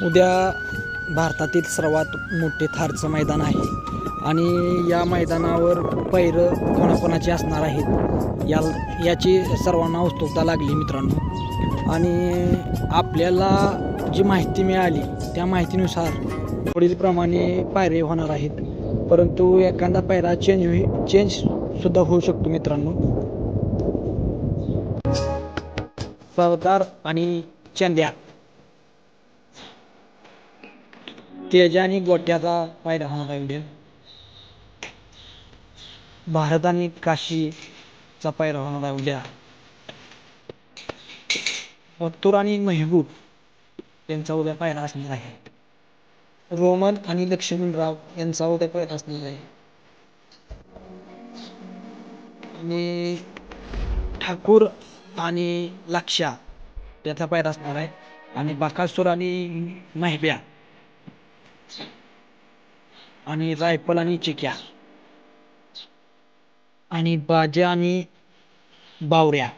उद्या भारतातील सर्वात मोठे थारचं मैदान आहे आणि या मैदानावर पैरं कोणाकोणाची असणार आहेत याची सर्वांना उत्सुकता लागली मित्रांनो. आणि आपल्याला जी माहिती मिळाली त्या माहितीनुसार पुढीलप्रमाणे पायरे होणार आहेत, परंतु एखादा पायरा चेंजसुद्धा होऊ शकतो मित्रांनो. सरदार आणि चंद्या, तेजा आणि गोट्याचा पायरा होणार आहे उद्या. भारत आणि काशीचा पायरा होणार आहे उद्या. मथुर आणि मेहबूब यांचा उद्या पायरा असणार आहे. रोमन आणि लक्ष्मणराव यांचा उद्या पायरा असणार आहे. आणि ठाकूर आणि लक्ष्या त्याचा पायरा असणार आहे. आणि बकासूर आणि मेहब्या आणि रायफल आणि चिक्या आणि बाजा आणि बावऱ्या